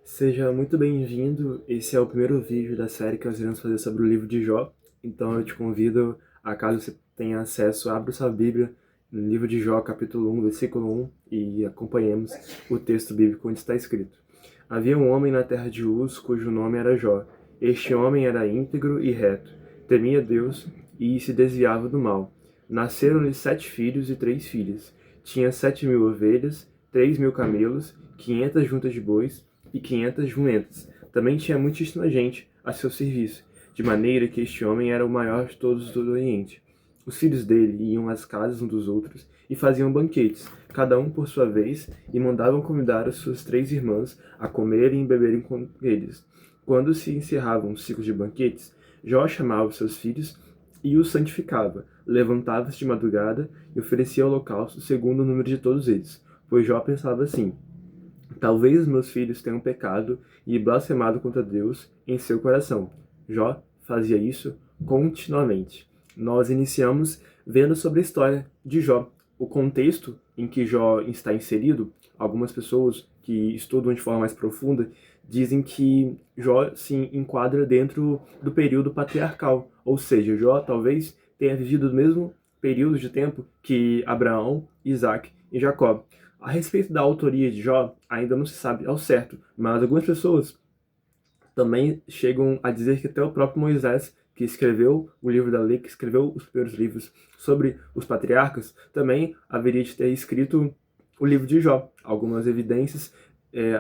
Seja muito bem-vindo. Esse é o primeiro vídeo da série que nós iremos fazer sobre o livro de Jó. Então eu te convido, a caso você tenha acesso, abra sua Bíblia no livro de Jó, capítulo 1, versículo 1, e acompanhemos o texto bíblico onde está escrito: Havia um homem na terra de Uz, cujo nome era Jó. Este homem era íntegro e reto, temia Deus e se desviava do mal. Nasceram-lhe 7 filhos e 3 filhas. Tinha 7.000 ovelhas, 3.000 camelos, 500 juntas de bois e 500 jumentas. Também tinha muitíssima gente a seu serviço, de maneira que este homem era o maior de todos do Oriente. Os filhos dele iam às casas uns dos outros e faziam banquetes, cada um por sua vez, e mandavam convidar as suas 3 irmãs a comerem e beberem com eles. Quando se encerravam os ciclos de banquetes, Jó chamava os seus filhos e os santificava. Levantava-se de madrugada e oferecia holocausto segundo o número de todos eles, pois Jó pensava assim: talvez meus filhos tenham pecado e blasfemado contra Deus em seu coração. Jó fazia isso continuamente. Nós iniciamos vendo sobre a história de Jó. O contexto em que Jó está inserido, algumas pessoas que estudam de forma mais profunda dizem que Jó se enquadra dentro do período patriarcal, ou seja, Jó talvez tenha vivido o mesmo período de tempo que Abraão, Isaac e Jacó. A respeito da autoria de Jó, ainda não se sabe ao certo, mas algumas pessoas também chegam a dizer que até o próprio Moisés, que escreveu o livro da lei, que escreveu os primeiros livros sobre os patriarcas, também haveria de ter escrito o livro de Jó. Algumas evidências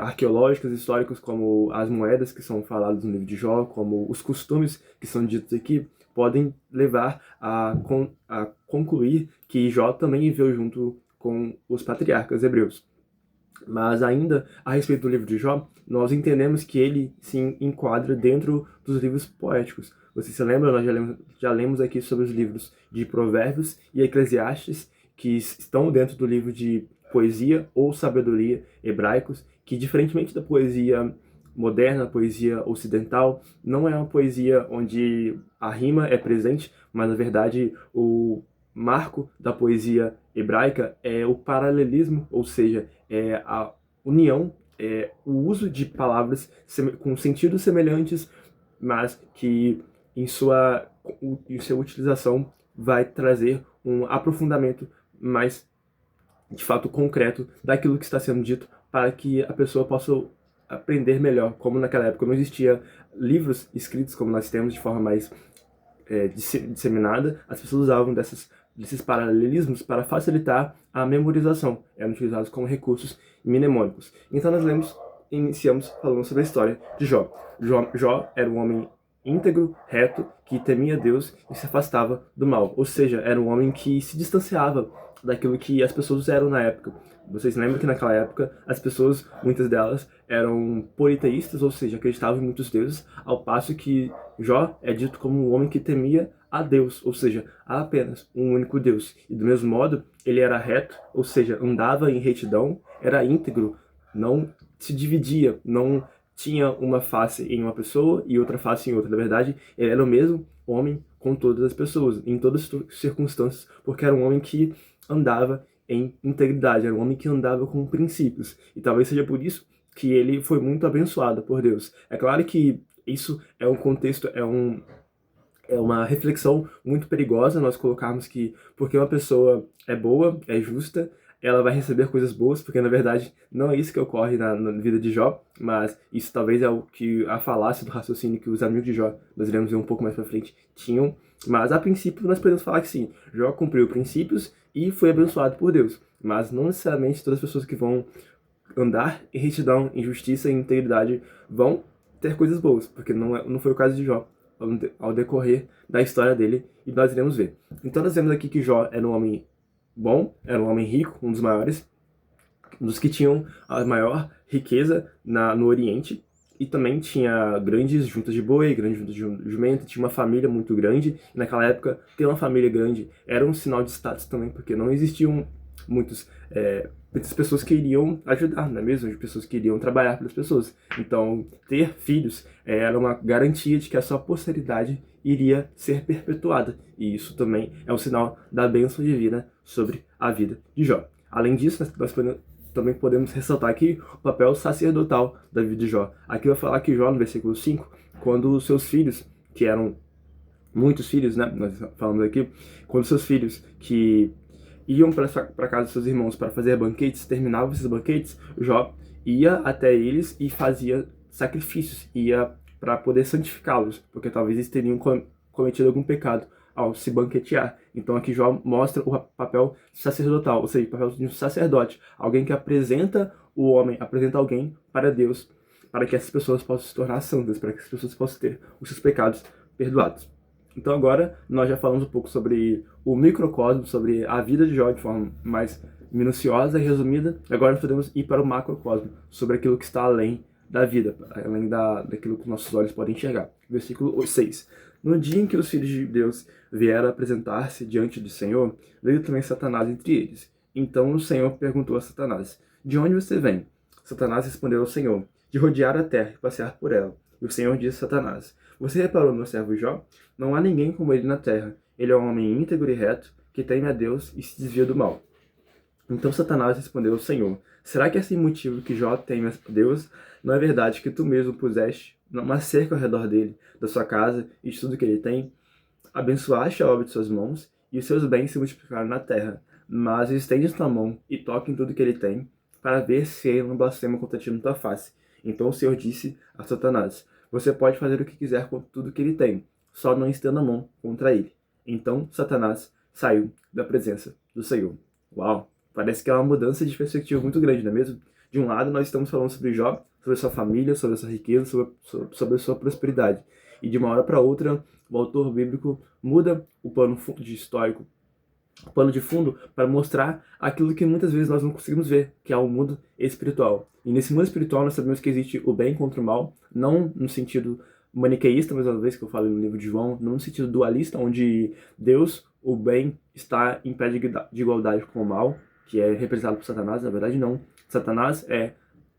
arqueológicas, históricas, como as moedas que são faladas no livro de Jó, como os costumes que são ditos aqui, podem levar a concluir que Jó também viveu junto com os patriarcas hebreus. Mas ainda a respeito do livro de Jó, nós entendemos que ele se enquadra dentro dos livros poéticos. Você se lembra? Nós já lemos aqui sobre os livros de Provérbios e Eclesiastes, que estão dentro do livro de poesia ou sabedoria hebraicos, que diferentemente da poesia moderna, a poesia ocidental, não é uma poesia onde a rima é presente, mas na verdade o marco da poesia hebraica é o paralelismo, ou seja, é a união, é o uso de palavras com sentidos semelhantes, mas que em sua utilização vai trazer um aprofundamento mais, de fato, concreto daquilo que está sendo dito para que a pessoa possa aprender melhor. Como naquela época não existia livros escritos como nós temos de forma mais disseminada, as pessoas usavam desses paralelismos para facilitar a memorização. Eram utilizados como recursos mnemônicos. Então nós iniciamos falando sobre a história de Jó. Jó era um homem íntegro, reto, que temia Deus e se afastava do mal. Ou seja, era um homem que se distanciava daquilo que as pessoas eram na época. Vocês lembram que naquela época as pessoas, muitas delas, eram politeístas, ou seja, acreditavam em muitos deuses, ao passo que Jó é dito como um homem que temia a Deus, ou seja, a apenas um único Deus. E do mesmo modo, ele era reto, ou seja, andava em retidão, era íntegro, não se dividia, não tinha uma face em uma pessoa e outra face em outra. Na verdade, ele era o mesmo homem com todas as pessoas, em todas as circunstâncias, porque era um homem que andava em integridade, era um homem que andava com princípios. E talvez seja por isso que ele foi muito abençoado por Deus. É claro que isso é um contexto, é uma reflexão muito perigosa nós colocarmos que porque uma pessoa é boa, é justa, ela vai receber coisas boas, porque na verdade não é isso que ocorre na vida de Jó, mas isso talvez é o que a falácia do raciocínio que os amigos de Jó, nós iremos ver um pouco mais pra frente, tinham. Mas a princípio nós podemos falar que sim, Jó cumpriu princípios e foi abençoado por Deus, mas não necessariamente todas as pessoas que vão andar em retidão, em justiça e integridade vão ter coisas boas, porque não foi o caso de Jó ao decorrer da história dele, e nós iremos ver. Então nós vemos aqui que Jó era um homem bom, era um homem rico, um dos maiores, um dos que tinham a maior riqueza no Oriente, e também tinha grandes juntas de boi, grandes juntas de jumento, tinha uma família muito grande, e naquela época ter uma família grande era um sinal de status também, porque não existiam muitas pessoas que iriam ajudar, não é mesmo? De pessoas que iriam trabalhar pelas pessoas. Então, ter filhos era uma garantia de que a sua posteridade iria ser perpetuada. E isso também é um sinal da bênção divina sobre a vida de Jó. Além disso, nós podemos também podemos ressaltar aqui o papel sacerdotal da vida de Jó. Aqui vai falar que Jó, no versículo 5, quando os seus filhos, que eram muitos filhos, né, nós falamos aqui, quando seus filhos que iam para casa dos seus irmãos para fazer banquetes, terminavam esses banquetes, Jó ia até eles e fazia sacrifícios, ia para poder santificá-los, porque talvez eles teriam cometido algum pecado ao se banquetear. Então aqui Jó mostra o papel sacerdotal, ou seja, o papel de um sacerdote, alguém que apresenta o homem, apresenta alguém para Deus, para que essas pessoas possam se tornar santas, para que as pessoas possam ter os seus pecados perdoados. Então agora nós já falamos um pouco sobre o microcosmo, sobre a vida de Jó de forma mais minuciosa e resumida. Agora nós podemos ir para o macrocosmo, sobre aquilo que está além da vida, além daquilo que nossos olhos podem enxergar. Versículo 6. No dia em que os filhos de Deus vieram apresentar-se diante do Senhor, veio também Satanás entre eles. Então o Senhor perguntou a Satanás: de onde você vem? Satanás respondeu ao Senhor: de rodear a terra e passear por ela. E o Senhor disse a Satanás: você reparou no meu servo Jó? Não há ninguém como ele na terra. Ele é um homem íntegro e reto, que teme a Deus e se desvia do mal. Então Satanás respondeu ao Senhor: será que é sem motivo que Jó teme a Deus? Não é verdade que tu mesmo puseste uma cerca ao redor dele, da sua casa e de tudo que ele tem? Abençoaste a obra de suas mãos, e os seus bens se multiplicaram na terra. Mas estende tua mão e toque em tudo que ele tem, para ver se ele não blasfema contra ti na tua face. Então o Senhor disse a Satanás: você pode fazer o que quiser com tudo que ele tem, só não estenda a mão contra ele. Então Satanás saiu da presença do Senhor. Uau! Parece que é uma mudança de perspectiva muito grande, não é mesmo? De um lado nós estamos falando sobre Jó, sobre a sua família, sobre a sua riqueza, sobre a sua prosperidade. E de uma hora para outra, o autor bíblico muda o pano de histórico, o pano de fundo, para mostrar aquilo que muitas vezes nós não conseguimos ver, que é o mundo espiritual. E nesse mundo espiritual nós sabemos que existe o bem contra o mal, não no sentido maniqueísta, mais uma vez que eu falo no livro de João, não no sentido dualista, onde Deus, o bem, está em pé de igualdade com o mal, que é representado por Satanás. Na verdade não. Satanás é,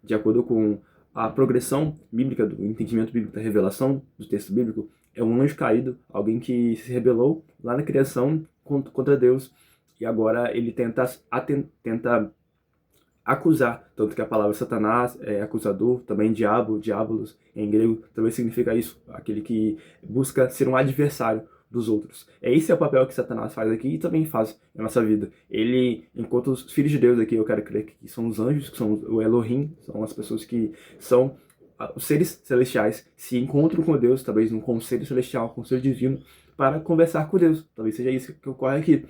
de acordo com a progressão bíblica, do entendimento bíblico, da revelação do texto bíblico, é um anjo caído, alguém que se rebelou lá na criação contra Deus, e agora ele tenta acusar, tanto que a palavra Satanás é acusador, também diabo, diabolos em grego, também significa isso, aquele que busca ser um adversário dos outros. Esse é o papel que Satanás faz aqui e também faz na nossa vida. Ele, enquanto os filhos de Deus aqui, eu quero crer que são os anjos, que são o Elohim, são as pessoas que são os seres celestiais, se encontram com Deus, talvez num conselho celestial, conselho divino, para conversar com Deus. Talvez seja isso que ocorre aqui.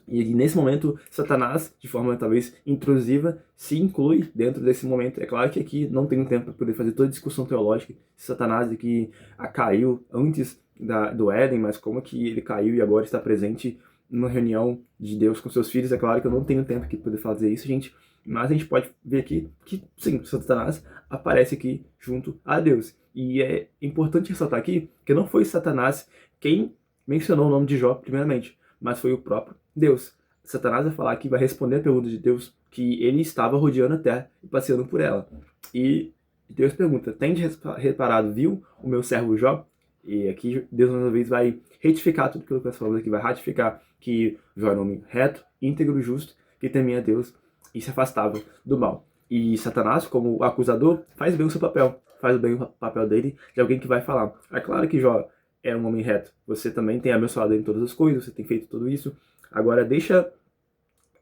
E nesse momento, Satanás, de forma talvez intrusiva, se inclui dentro desse momento. É claro que aqui não tenho tempo para poder fazer toda a discussão teológica. Satanás aqui caiu antes do Éden, mas como que ele caiu e agora está presente numa reunião de Deus com seus filhos. É claro que eu não tenho tempo aqui para poder fazer isso, gente. Mas a gente pode ver aqui que, sim, Satanás aparece aqui junto a Deus. E é importante ressaltar aqui que não foi Satanás quem mencionou o nome de Jó primeiramente, mas foi o próprio Deus. Satanás vai falar aqui, vai responder a pergunta de Deus, que ele estava rodeando a terra e passeando por ela. E Deus pergunta: tende reparado, viu o meu servo Jó? E aqui Deus, mais uma vez, vai retificar tudo aquilo que nós falamos aqui, vai ratificar que Jó era um homem reto, íntegro, justo, que temia a Deus e se afastava do mal. E Satanás, como acusador, faz bem o seu papel, faz bem o papel dele de alguém que vai falar. É claro que Jó é um homem reto, você também tem abençoado ele em todas as coisas, você tem feito tudo isso, agora deixa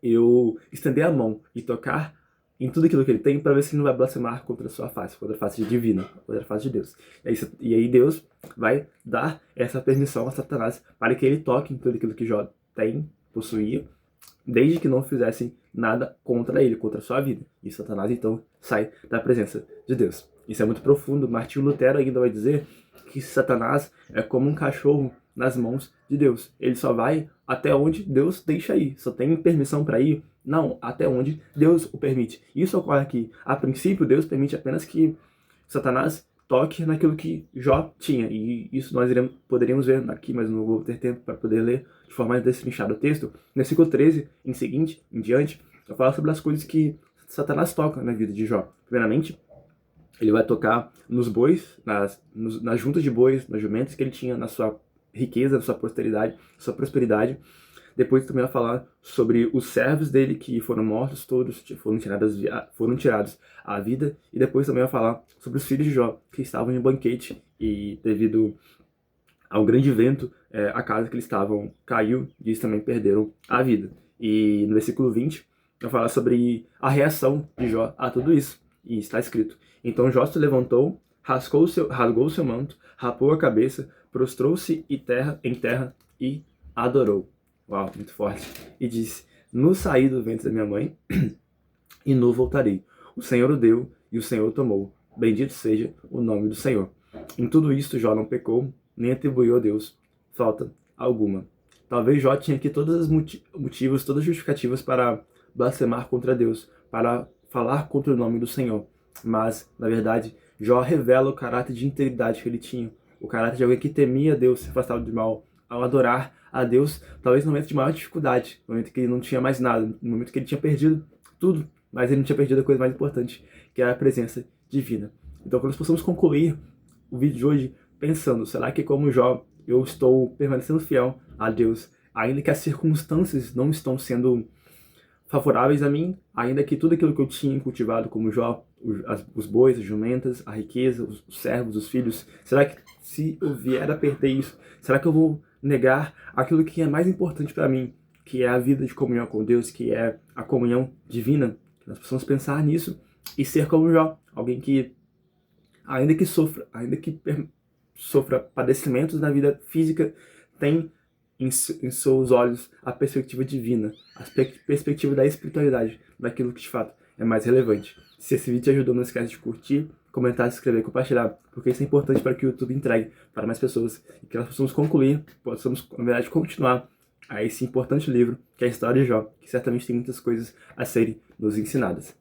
eu estender a mão e tocar em tudo aquilo que ele tem, para ver se ele não vai blasfemar contra a sua face, contra a face divina, contra a face de Deus. E aí Deus vai dar essa permissão a Satanás para que ele toque em tudo aquilo que Jó tem, possuía, desde que não fizessem nada contra ele, contra a sua vida. E Satanás então sai da presença de Deus. Isso é muito profundo. Martinho Lutero ainda vai dizer que Satanás é como um cachorro nas mãos de Deus. Ele só vai até onde Deus deixa ir. Só tem permissão para ir? Não, até onde Deus o permite. Isso ocorre aqui. A princípio, Deus permite apenas que Satanás toque naquilo que Jó tinha. E isso nós poderíamos ver aqui, mas não vou ter tempo para poder ler de forma mais destrinchada o texto. No versículo 13, em diante, eu falo sobre as coisas que Satanás toca na vida de Jó. Primeiramente, ele vai tocar nos bois, nas juntas de bois, nas jumentas que ele tinha, na sua riqueza, na sua prosperidade. Depois também vai falar sobre os servos dele que foram mortos todos, foram tirados à vida. E depois também vai falar sobre os filhos de Jó que estavam em um banquete e devido ao grande vento, a casa que eles estavam caiu e eles também perderam a vida. E no versículo 20 vai falar sobre a reação de Jó a tudo isso. E está escrito: então Jó se levantou, rasgou o seu manto, rapou a cabeça, prostrou-se em terra e adorou. Uau, muito forte. E disse: no saí do ventre da minha mãe e no voltarei. O Senhor o deu e o Senhor o tomou. Bendito seja o nome do Senhor. Em tudo isto Jó não pecou, nem atribuiu a Deus falta alguma. Talvez Jó tinha aqui todos os motivos, todas as justificativas para blasfemar contra Deus, para falar contra o nome do Senhor. Mas, na verdade, Jó revela o caráter de integridade que ele tinha, o caráter de alguém que temia Deus, se afastava do mal, ao adorar a Deus, talvez no momento de maior dificuldade, no momento que ele não tinha mais nada, no momento que ele tinha perdido tudo, mas ele não tinha perdido a coisa mais importante, que era a presença divina. Então, quando nós possamos concluir o vídeo de hoje pensando, será que como Jó eu estou permanecendo fiel a Deus, ainda que as circunstâncias não estão sendo favoráveis a mim, ainda que tudo aquilo que eu tinha cultivado como Jó, os bois, as jumentas, a riqueza, os servos, os filhos, será que se eu vier a perder isso, será que eu vou negar aquilo que é mais importante para mim, que é a vida de comunhão com Deus, que é a comunhão divina? Que nós possamos pensar nisso e ser como Jó, alguém que ainda que sofra padecimentos na vida física, tem em seus olhos a perspectiva divina, a perspectiva da espiritualidade, daquilo que de fato é mais relevante. Se esse vídeo te ajudou, não esquece de curtir, comentar, se inscrever e compartilhar, porque isso é importante para que o YouTube entregue para mais pessoas e que nós possamos concluir, possamos, na verdade, continuar a esse importante livro, que é a história de Jó, que certamente tem muitas coisas a serem nos ensinadas.